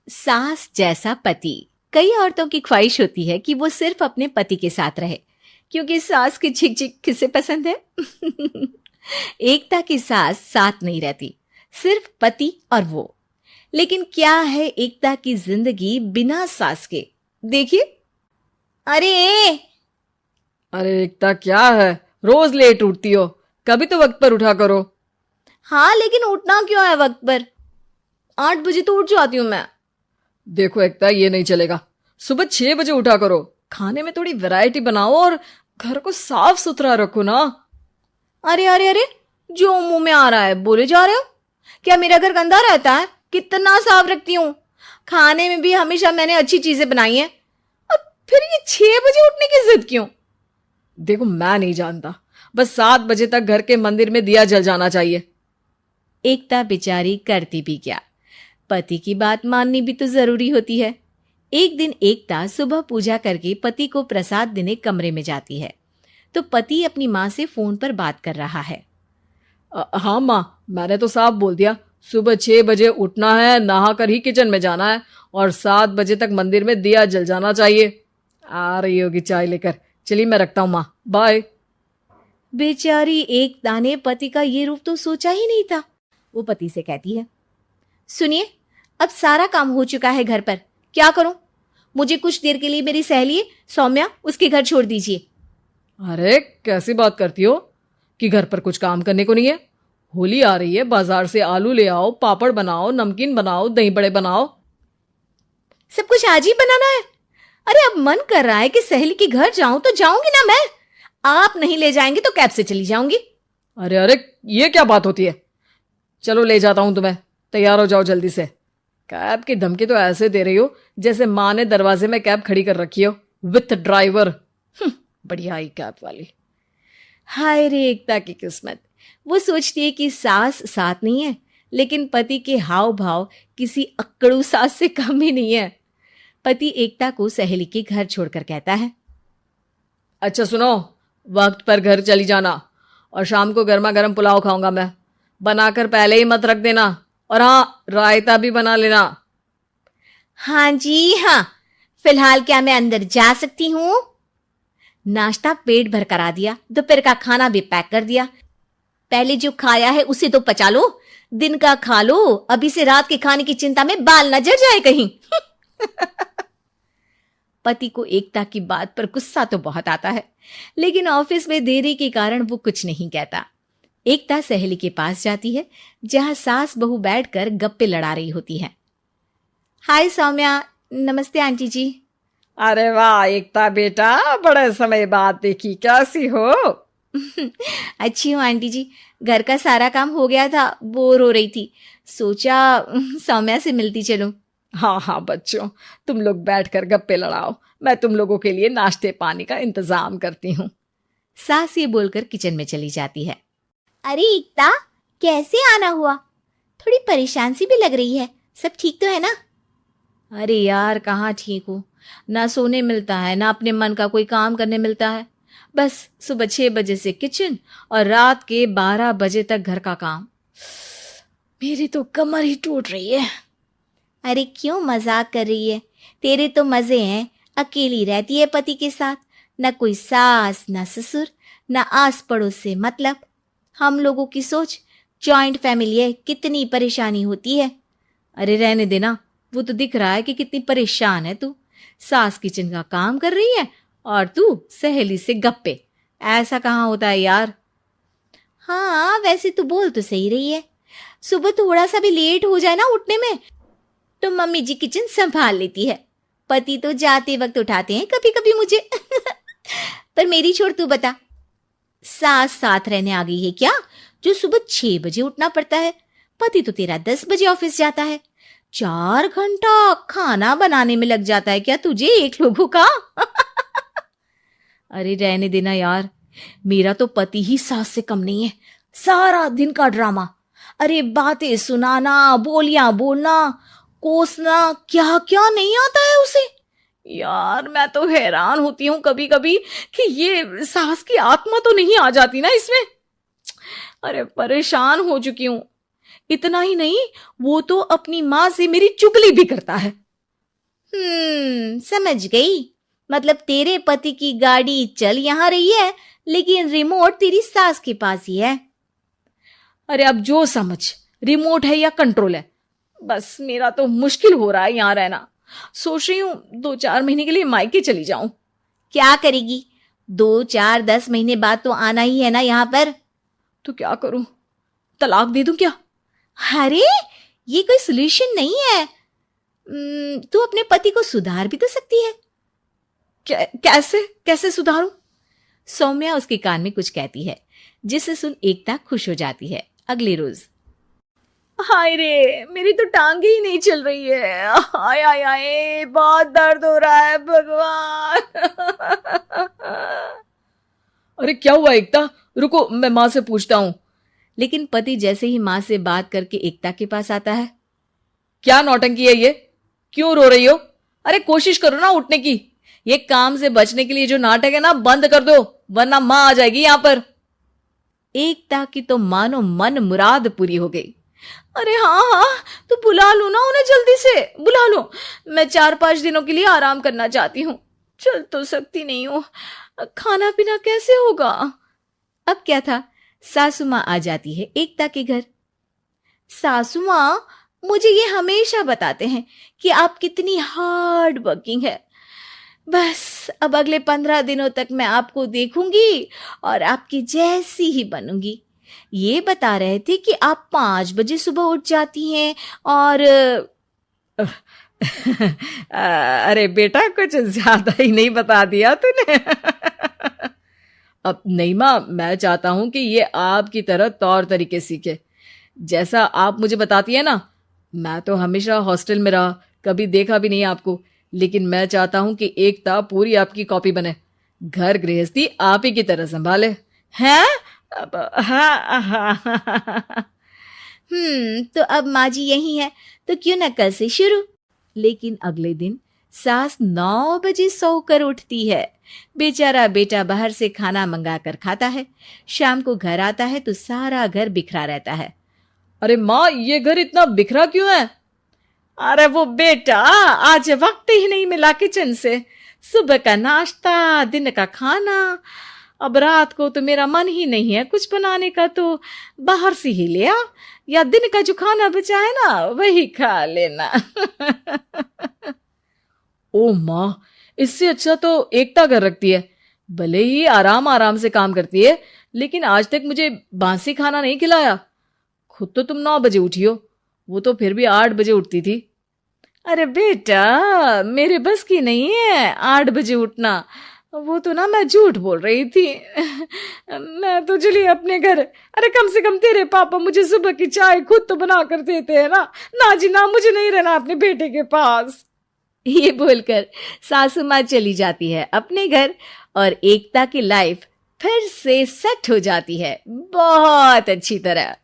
सास जैसा पति। कई औरतों की ख्वाहिश होती है कि वो सिर्फ अपने पति के साथ रहे, क्योंकि सास की झिक झिक किसे पसंद है। एकता की सास साथ नहीं रहती, सिर्फ पति और वो। लेकिन क्या है एकता की जिंदगी बिना सास के? देखिए। अरे अरे एकता, क्या है? रोज लेट उठती हो, कभी तो वक्त पर उठा करो। हाँ, लेकिन उठना क्यों है वक्त पर? 8 बजे तो उठ जाती हूँ मैं। देखो एकता, ये नहीं चलेगा। सुबह 6 बजे उठा करो। खाने में थोड़ी वैरायटी बनाओ और घर को साफ सुथरा रखो ना। अरे अरे अरे, जो मुंह में आ रहा है बोले जा रहे हो। क्या मेरा घर गंदा रहता है? कितना साफ रखती हूँ। खाने में भी हमेशा मैंने अच्छी चीजें बनाई हैं। और फिर ये 6 बजे उठने की जिद क्यों? देखो, मैं नहीं जानता, बस 7 बजे तक घर के मंदिर में दिया जल जाना चाहिए। एकता बेचारी करती भी क्या, पति की बात माननी भी तो जरूरी होती है। एक दिन एकता सुबह पूजा करके पति को प्रसाद देने कमरे में जाती है, तो पति अपनी माँ से फोन पर बात कर रहा है। हाँ माँ, मैंने तो साफ बोल दिया, सुबह 6 बजे उठना है, नहा कर ही किचन में जाना है और 7 बजे तक मंदिर में दिया जल जाना चाहिए। आ रही होगी चाय लेकर। चलिए मैं रखता हूँ माँ, बाय। बेचारी एकता ने पति का ये रूप तो सोचा ही नहीं था। वो पति से कहती है, सुनिए, अब सारा काम हो चुका है घर पर, क्या करूं? मुझे कुछ देर के लिए मेरी सहेली सौम्या, उसके घर छोड़ दीजिए। अरे कैसी बात करती हो कि घर पर कुछ काम करने को नहीं है? होली आ रही है, बाजार से आलू ले आओ, पापड़ बनाओ, नमकीन बनाओ, दही बड़े बनाओ। सब कुछ आज ही बनाना है? अरे अब मन कर रहा है कि सहेली के घर जाऊं तो जाऊंगी ना मैं। आप नहीं ले जाएंगे तो कैब से चली जाऊंगी। अरे अरे, ये क्या बात होती है? चलो ले जाता हूं तुम्हें, तैयार हो जाओ जल्दी से। कैब की धमकी तो ऐसे दे रही हो जैसे माँ ने दरवाजे में कैब खड़ी कर रखी हो विथ ड्राइवर। बढ़िया आई कैब वाली। हाय रे एकता की किस्मत। वो सोचती है कि सास साथ नहीं है, लेकिन पति के हाव भाव किसी अक्कड़ू सास से कम ही नहीं है। पति एकता को सहेली के घर छोड़कर कहता है, अच्छा सुनो, वक्त पर घर चली जाना और शाम को गर्मा गर्म पुलाव खाऊंगा मैं। बनाकर पहले ही मत रख देना, और हाँ, रायता भी बना लेना। हाँ जी हाँ, फिलहाल क्या मैं अंदर जा सकती हूँ? नाश्ता पेट भर करा दिया, दोपहर का खाना भी पैक कर दिया। पहले जो खाया है उसे तो पचा लो, दिन का खा लो, अभी से रात के खाने की चिंता में बाल न जल जाए कहीं। पति को एकता की बात पर गुस्सा तो बहुत आता है, लेकिन ऑफिस में देरी के कारण वो कुछ नहीं कहता। एकता सहेली के पास जाती है, जहां सास बहू बैठकर गप्पे लड़ा रही होती है। हाय सौम्या, नमस्ते आंटी जी। अरे वाह एकता बेटा, बड़े समय बाद देखी, कैसी हो? अच्छी हूँ आंटी जी, घर का सारा काम हो गया था, बोर हो रही थी, सोचा सौम्या से मिलती चलूं। हाँ हाँ बच्चों, तुम लोग बैठकर गप्पे लड़ाओ, मैं तुम लोगों के लिए नाश्ते पानी का इंतजाम करती हूँ। सास ये बोलकर किचन में चली जाती है। अरे एकता, कैसे आना हुआ? थोड़ी परेशान सी भी लग रही है, सब ठीक तो है ना? अरे यार, कहाँ ठीक हूँ, ना सोने मिलता है, ना अपने मन का कोई काम करने मिलता है। बस सुबह 6 बजे से किचन और रात के 12 बजे तक घर का काम। मेरी तो कमर ही टूट रही है। अरे क्यों मजाक कर रही है? तेरे तो मजे हैं, अकेली रहती है पति के साथ, न कोई सास न ससुर, न आस पड़ोस से मतलब। हम लोगों की सोच, जॉइंट फैमिली है, कितनी परेशानी होती है। अरे रहने देना, वो तो दिख रहा है कि कितनी परेशान है तू। सास किचन का काम कर रही है और तू सहेली से गप्पे। ऐसा कहाँ होता है यार। हाँ वैसे तो बोल तो सही रही है, सुबह थोड़ा सा भी लेट हो जाए ना उठने में तो मम्मी जी किचन संभाल लेती है। पति तो जाते वक्त उठाते हैं कभी कभी मुझे। पर मेरी छोड़, तू बता, सास साथ रहने आ गई है क्या, जो सुबह 6 बजे उठना पड़ता है? पति तो तेरा 10 बजे ऑफिस जाता है, 4 घंटा खाना बनाने में लग जाता है क्या तुझे एक लोगों का? अरे रहने देना यार, मेरा तो पति ही सास से कम नहीं है। सारा दिन का ड्रामा, अरे बातें सुनाना, बोलियां बोलना, कोसना, क्या क्या नहीं आता है उसे। यार मैं तो हैरान होती हूँ कभी कभी कि ये सास की आत्मा तो नहीं आ जाती ना इसमें। अरे परेशान हो चुकी हूँ। इतना ही नहीं, वो तो अपनी माँ से मेरी चुगली भी करता है। समझ गई। मतलब तेरे पति की गाड़ी चल यहाँ रही है, लेकिन रिमोट तेरी सास के पास ही है। अरे अब जो समझ, रिमोट है या कंट्रोल है, बस मेरा तो मुश्किल हो रहा है यहाँ रहना। सोच रही हूँ 2-4 महीने के लिए मायके चली जाऊं। क्या करेगी? 2-4-10 महीने बाद तो आना ही है ना यहाँ पर। तो क्या करूं, तलाक दे दूं क्या? अरे ये कोई सोल्यूशन नहीं है। तू अपने पति को सुधार भी तो सकती है। कैसे कैसे सुधारूं? सौम्या उसके कान में कुछ कहती है, जिसे सुन एकता खुश हो जाती है। अगले रोज, हाय रे, मेरी तो टांगे ही नहीं चल रही है। हाय हाय हाय, बहुत दर्द हो रहा है भगवान। अरे क्या हुआ एकता? रुको, मैं माँ से पूछता हूँ। लेकिन पति जैसे ही माँ से बात करके एकता के पास आता है। क्या नौटंकी है ये? क्यों रो रही हो? अरे कोशिश करो ना उठने की। ये काम से बचने के लिए जो नाटक है ना, बंद कर दो, वरना माँ आ जाएगी यहाँ पर। एकता की तो मानो मन मुराद पूरी हो गई। अरे हाँ हाँ, तो बुला लो ना उन्हें, जल्दी से बुला लो। मैं 4-5 दिनों के लिए आराम करना चाहती हूँ। चल तो सकती नहीं हूँ, खाना पीना कैसे होगा? अब क्या था, सासू माँ आ जाती है एकता के घर। सासू माँ, मुझे ये हमेशा बताते हैं कि आप कितनी हार्ड वर्किंग है। बस अब अगले 15 दिनों तक मैं आपको देखूंगी और आपकी जैसी ही बनूंगी। ये बता रहे थे कि आप 5 बजे सुबह उठ जाती हैं और अरे बेटा, कुछ ज्यादा ही नहीं बता दिया तूने। अब नहीं माँ, मैं चाहता हूं कि ये आपकी तरह तौर तरीके सीखे, जैसा आप मुझे बताती है ना। मैं तो हमेशा हॉस्टल में रहा, कभी देखा भी नहीं आपको, लेकिन मैं चाहता हूं कि एकता पूरी आपकी कॉपी बने, घर गृहस्थी आप ही की तरह संभाले। हैं? तो अब माँ जी यही है, तो क्यों न कल से शुरू। लेकिन अगले दिन सास 9 बजे सोकर उठती है। बेचारा बेटा बाहर से खाना मंगा कर खाता है। शाम को घर आता है तो सारा घर बिखरा रहता है। अरे माँ, ये घर इतना बिखरा क्यों है? अरे वो बेटा, आज वक्त ही नहीं मिला किचन से। सुबह का नाश्ता, दिन का खाना, अब रात को तो मेरा मन ही नहीं है कुछ बनाने का, तो बाहर से ही ले आ, या दिन का जो खाना बचा है ना वही खा लेना। ओ माँ, इससे अच्छा तो एकता घर रखती है। भले ही आराम आराम से काम करती है, लेकिन आज तक मुझे बासी खाना नहीं खिलाया। खुद तो तुम 9 बजे उठी हो, वो तो फिर भी 8 बजे उठती थी। अरे बेटा, मेरे बस की नहीं है 8 बजे उठना। वो तो ना मैं झूठ बोल रही थी। मैं तो चली अपने घर। अरे कम से कम तेरे पापा मुझे सुबह की चाय खुद तो बना कर देते हैं ना। ना जी ना, मुझे नहीं रहना अपने बेटे के पास। ये बोलकर सासू माँ चली जाती है अपने घर और एकता की लाइफ फिर से सेट हो जाती है बहुत अच्छी तरह।